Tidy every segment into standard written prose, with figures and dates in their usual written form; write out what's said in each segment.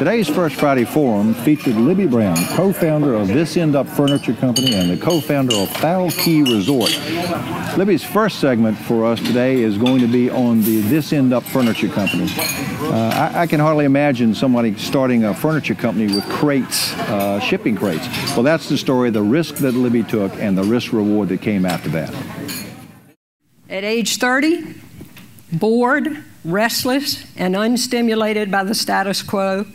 Today's First Friday Forum featured Libby Brown, co-founder of This End Up Furniture Company and the co-founder of Fowl Key Resort. Libby's first segment for us today is going to be on the This End Up Furniture Company. I can hardly imagine somebody starting a furniture company with crates, shipping crates. Well, that's the story, the risk that Libby took and the risk reward that came after that. At age 30, bored, restless, and unstimulated by the status quo,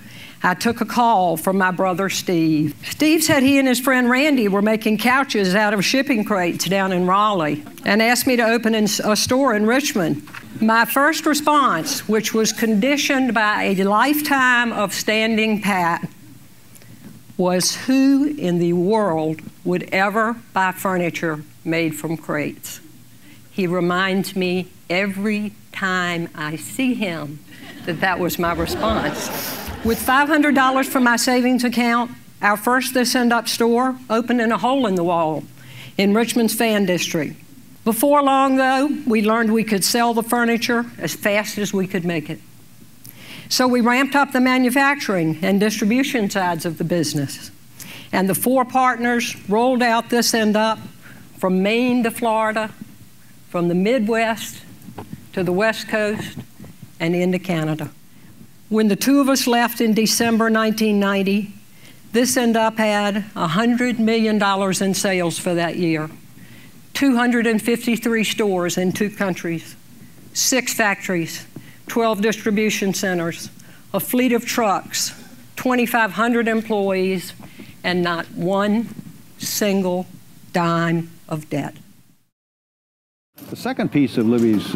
I took a call from my brother Steve. Steve said he and his friend Randy were making couches out of shipping crates down in Raleigh and asked me to open a store in Richmond. My first response, which was conditioned by a lifetime of standing pat, was who in the world would ever buy furniture made from crates? He reminds me every time I see him that that was my response. With $500 from my savings account, our first This End Up store opened in a hole in the wall in Richmond's Fan District. Before long, though, we learned we could sell the furniture as fast as we could make it. So we ramped up the manufacturing and distribution sides of the business. And the four partners rolled out This End Up from Maine to Florida, from the Midwest to the West Coast and into Canada. When the two of us left in December 1990, This End Up had $100 million in sales for that year, 253 stores in 2 countries, 6 factories, 12 distribution centers, a fleet of trucks, 2,500 employees, and not one single dime of debt. The second piece of Libby's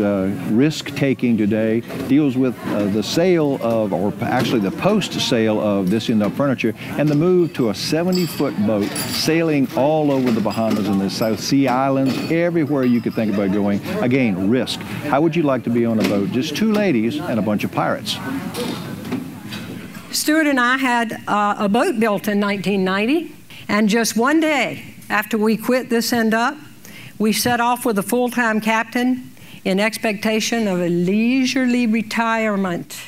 risk-taking today deals with the sale of, or actually the post-sale of This End Up Furniture and the move to a 70-foot boat sailing all over the Bahamas and the South Sea Islands, everywhere you could think about going. Again, risk. How would you like to be on a boat? Just 2 ladies and a bunch of pirates. Stuart and I had a boat built in 1990, and just one day after we quit This End Up, we set off with a full-time captain in expectation of a leisurely retirement.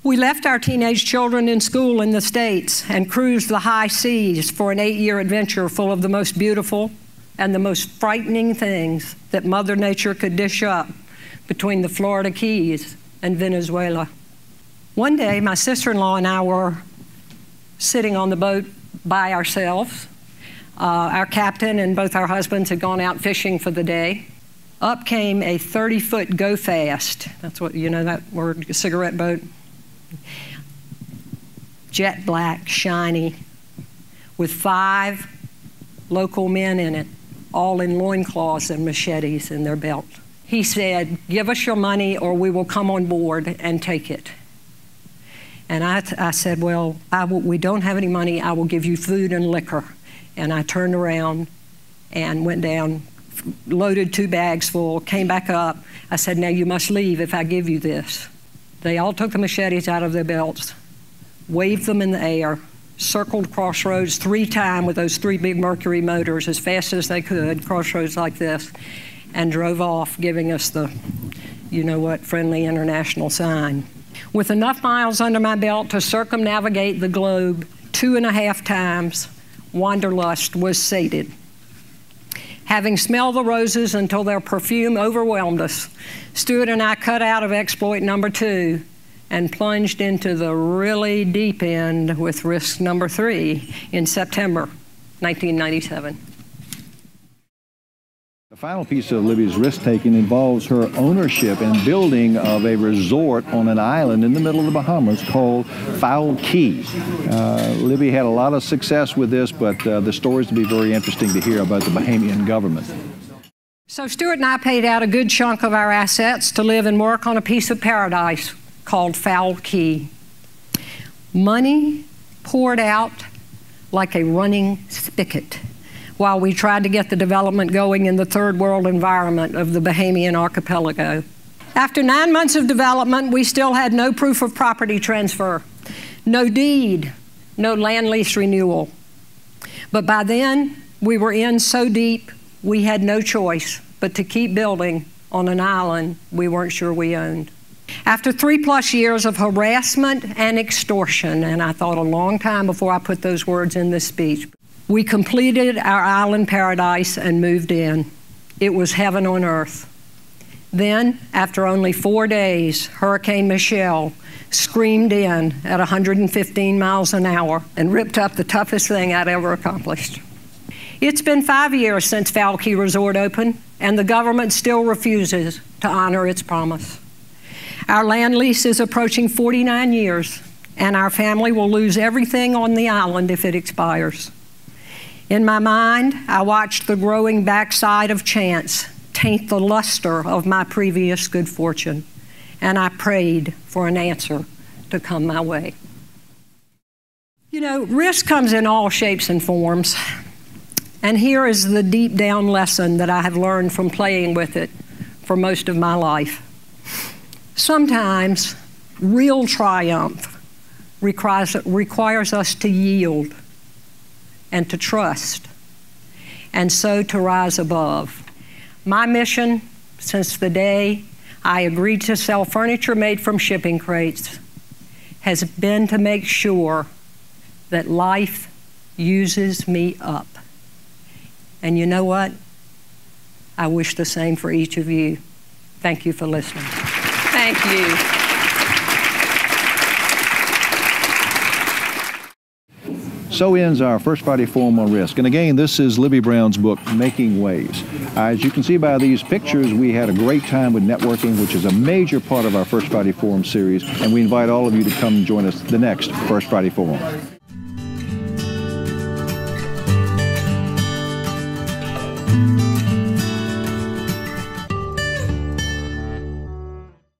We left our teenage children in school in the States and cruised the high seas for an 8-year adventure full of the most beautiful and the most frightening things that Mother Nature could dish up between the Florida Keys and Venezuela. One day, my sister-in-law and I were sitting on the boat by ourselves. Our captain and both our husbands had gone out fishing for the day. Up came a 30-foot go fast. That's what, you know that word, a cigarette boat? Jet black, shiny, with 5 local men in it, all in loincloths and machetes in their belt. He said, "Give us your money or we will come on board and take it." And I said, "Well, we don't have any money. I will give you food and liquor." And I turned around and went down, loaded 2 bags full, came back up. I said, "Now you must leave if I give you this." They all took the machetes out of their belts, waved them in the air, circled Crossroads 3 times with those 3 big Mercury motors as fast as they could, crossroads like this, and drove off, giving us the, you know what, friendly international sign. With enough miles under my belt to circumnavigate the globe 2.5 times, wanderlust was sated. Having smelled the roses until their perfume overwhelmed us, Stuart and I cut out of exploit number 2 and plunged into the really deep end with risk number 3 in September 1997. The final piece of Libby's risk-taking involves her ownership and building of a resort on an island in the middle of the Bahamas called Fowl Key. Libby had a lot of success with this, but the stories to be very interesting to hear about the Bahamian government. So Stuart and I paid out a good chunk of our assets to live and work on a piece of paradise called Fowl Key. Money poured out like a running spigot while we tried to get the development going in the third world environment of the Bahamian archipelago. After 9 months of development, we still had no proof of property transfer, no deed, no land lease renewal. But by then, we were in so deep, we had no choice but to keep building on an island we weren't sure we owned. After 3+ years of harassment and extortion, and I thought a long time before I put those words in this speech, we completed our island paradise and moved in. It was heaven on earth. Then, after only 4 days, Hurricane Michelle screamed in at 115 miles an hour and ripped up the toughest thing I'd ever accomplished. It's been 5 years since Fowl Key Resort opened, and the government still refuses to honor its promise. Our land lease is approaching 49 years, and our family will lose everything on the island if it expires. In my mind, I watched the growing backside of chance taint the luster of my previous good fortune, and I prayed for an answer to come my way. You know, risk comes in all shapes and forms, and here is the deep down lesson that I have learned from playing with it for most of my life. Sometimes real triumph requires us to yield and to trust, and so to rise above. My mission since the day I agreed to sell furniture made from shipping crates has been to make sure that life uses me up. And you know what? I wish the same for each of you. Thank you for listening. Thank you. So ends our First Friday Forum on Risk. And again, this is Libby Brown's book, Making Waves. As you can see by these pictures, we had a great time with networking, which is a major part of our First Friday Forum series. And we invite all of you to come join us the next First Friday Forum.